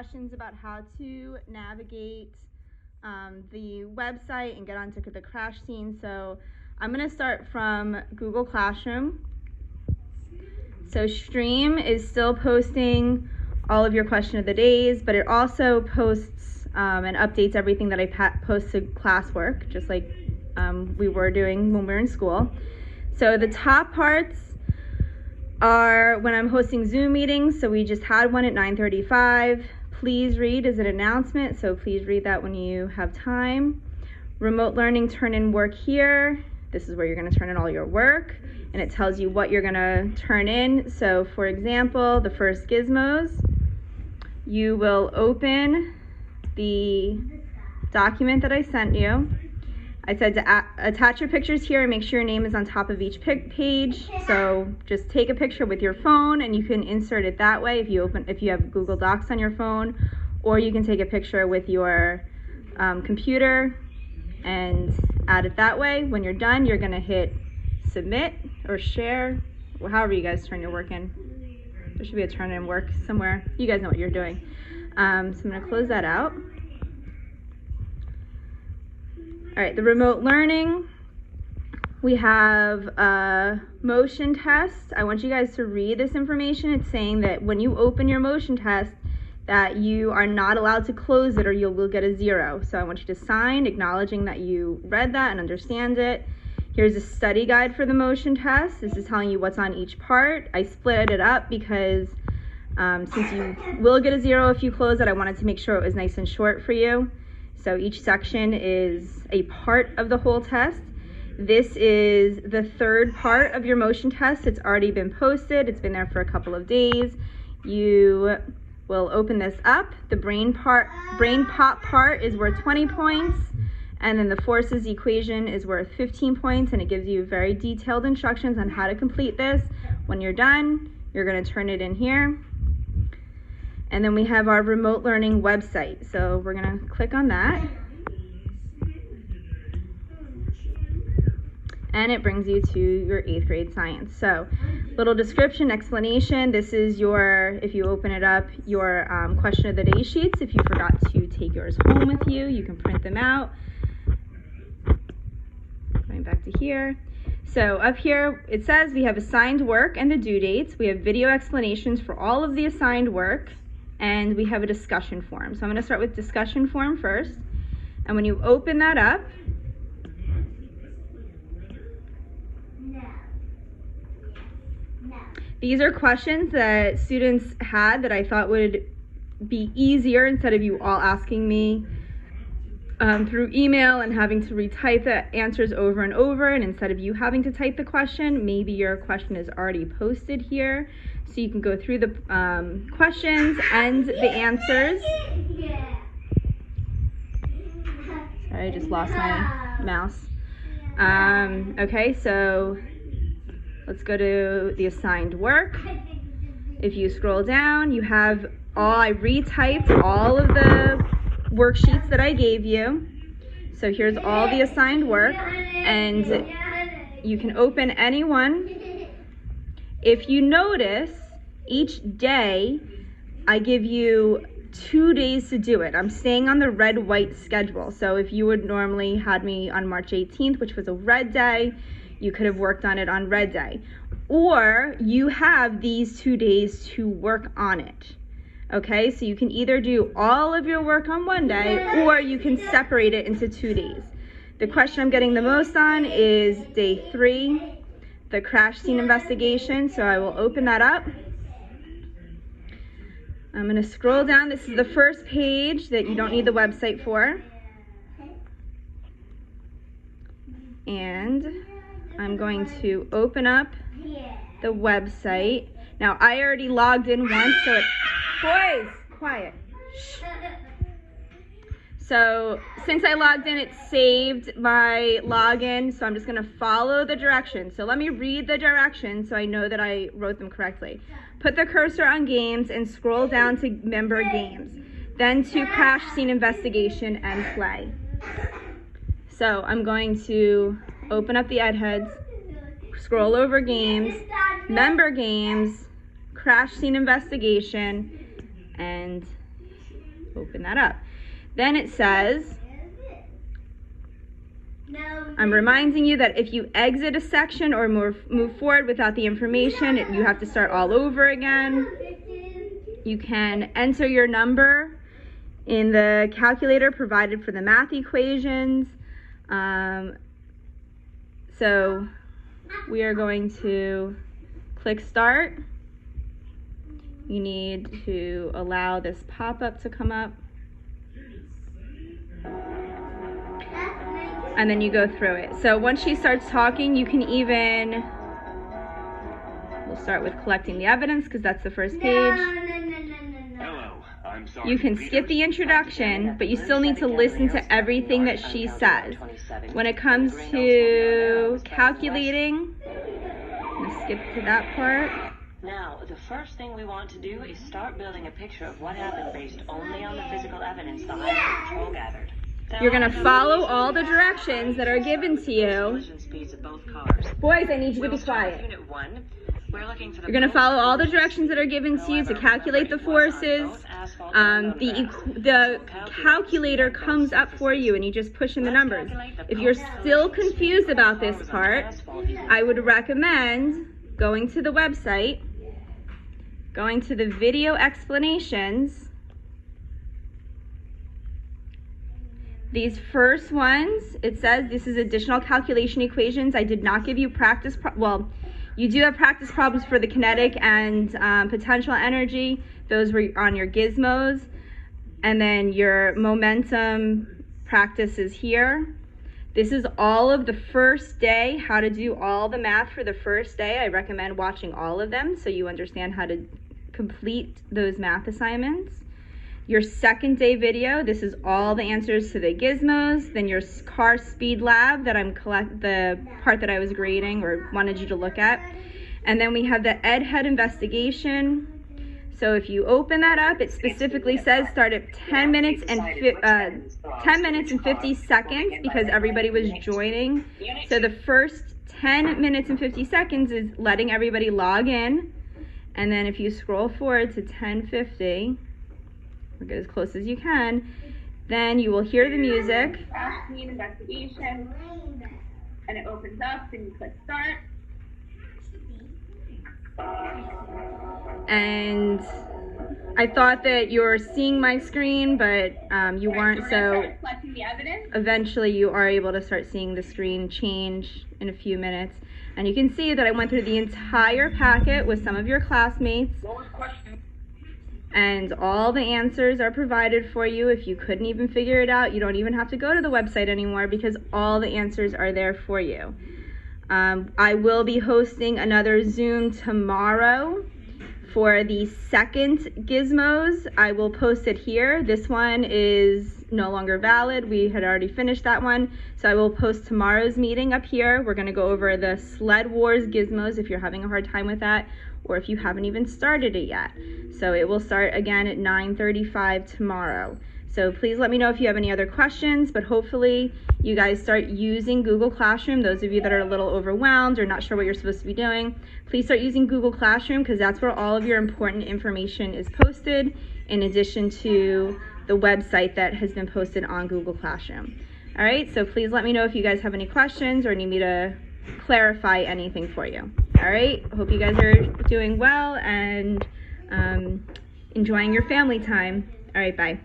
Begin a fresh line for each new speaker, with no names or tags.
Questions about how to navigate the website and get onto the crash scene. So I'm going to start from Google Classroom. So Stream is still posting all of your question of the days, but it also posts and updates everything that I post to classwork, just like we were doing when we were in school. So the top parts are when I'm hosting Zoom meetings. So we just had one at 9:35. Please read is an announcement, so please read that when you have time. Remote learning, turn in work here. This is where you're going to turn in all your work, and it tells you what you're going to turn in. So for example, the first gizmos, you will open the document that I sent you. I said to attach your pictures here and make sure your name is on top of each page. So just take a picture with your phone and you can insert it that way if you have Google Docs on your phone, or you can take a picture with your computer and add it that way. When you're done, you're gonna hit submit or share, or however you guys turn your work in. There should be a turn in work somewhere. You guys know what you're doing. So I'm gonna close that out. All right, the remote learning, we have a motion test. I want you guys to read this information. It's saying that when you open your motion test, that you are not allowed to close it or you will get a 0. So I want you to sign, acknowledging that you read that and understand it. Here's a study guide for the motion test. This is telling you what's on each part. I split it up because since you will get a 0 if you close it, I wanted to make sure it was nice and short for you. So each section is a part of the whole test. This is the third part of your motion test. It's already been posted. It's been there for a couple of days. You will open this up. The brain pop part is worth 20 points. And then the forces equation is worth 15 points. And it gives you very detailed instructions on how to complete this. When you're done, you're going to turn it in here. And then we have our remote learning website. So we're gonna click on that. And it brings you to your 8th grade science. So little description, explanation. This is your, if you open it up, your question of the day sheets. If you forgot to take yours home with you, you can print them out. Going back to here. So up here, it says we have assigned work and the due dates. We have video explanations for all of the assigned work. And we have a discussion form. So I'm gonna start with discussion form first. And when you open that up, these are questions that students had that I thought would be easier instead of you all asking me through email and having to retype the answers over and over. And instead of you having to type the question, maybe your question is already posted here. So you can go through the questions and the answers. Sorry, I just lost my mouse. Okay, so let's go to the assigned work. If you scroll down, you have I retyped all of the worksheets that I gave you. So here's all the assigned work, and you can open any one. If you notice, each day I give you 2 days to do it. I'm staying on the red-white schedule. So if you would normally had me on March 18th, which was a red day, you could have worked on it on red day. Or you have these 2 days to work on it. Okay, so you can either do all of your work on one day, or you can separate it into 2 days. The question I'm getting the most on is day 3. The crash scene investigation, so I will open that up. I'm going to scroll down. This is the first page that you don't need the website for. And I'm going to open up the website. Now, I already logged in once, so boys, quiet. Shh. So since I logged in, it saved my login, so I'm just gonna follow the directions. So let me read the directions so I know that I wrote them correctly. Put the cursor on games and scroll down to member games, then to crash scene investigation and play. So I'm going to open up the EdHeads, scroll over games, member games, crash scene investigation, and Open that up. Then it says, I'm reminding you that if you exit a section or move forward without the information, you have to start all over again. You can enter your number in the calculator provided for the math equations. So we are going to click start. You need to allow this pop-up to come up. And then you go through it. So once she starts talking, you can even, we'll start with collecting the evidence because that's the first page. You can skip the introduction, but you still need to listen to everything that she says. When it comes to calculating, I'm going to skip to that part.
Now, the first thing we want to do is start building a picture of what happened based only on the physical evidence the highway patrol gathered.
You're going to follow all the directions that are given to you. Boys, I need you to be quiet. You're going to follow all the directions that are given to you to calculate the forces. The calculator comes up for you and you just push in the numbers. If you're still confused about this part, I would recommend going to the website, going to the video explanations. These first ones, it says this is additional calculation equations. I did not give you practice, well, you do have practice problems for the kinetic and potential energy. Those were on your gizmos. And then your momentum practice is here. This is all of the first day, how to do all the math for the first day. I recommend watching all of them so you understand how to complete those math assignments. Your second day video, this is all the answers to the gizmos. Then your car speed lab that the part that I was grading or wanted you to look at. And then we have the Ed Head investigation. So if you open that up, it specifically says start at 10 minutes and 50 seconds because everybody was joining. So the first 10 minutes and 50 seconds is letting everybody log in. And then if you scroll forward to 10:50, or get as close as you can, then you will hear the music. Crash scene investigation, and it opens up, and you click start. And I thought that you were seeing my screen, but you weren't, so eventually you are able to start seeing the screen change in a few minutes. And you can see that I went through the entire packet with some of your classmates. And all the answers are provided for you. If you couldn't even figure it out, you don't even have to go to the website anymore because all the answers are there for you. I will be hosting another Zoom tomorrow for the second gizmos. I will post it here. This one is no longer valid. We had already finished that one. So I will post tomorrow's meeting up here. We're gonna go over the Sled Wars gizmos if you're having a hard time with that, or if you haven't even started it yet. So it will start again at 9:35 tomorrow. So please let me know if you have any other questions, but hopefully you guys start using Google Classroom. Those of you that are a little overwhelmed or not sure what you're supposed to be doing, please start using Google Classroom because that's where all of your important information is posted, in addition to the website that has been posted on Google Classroom. All right, so please let me know if you guys have any questions or need me to clarify anything for you. All right, hope you guys are doing well and enjoying your family time. All right, bye.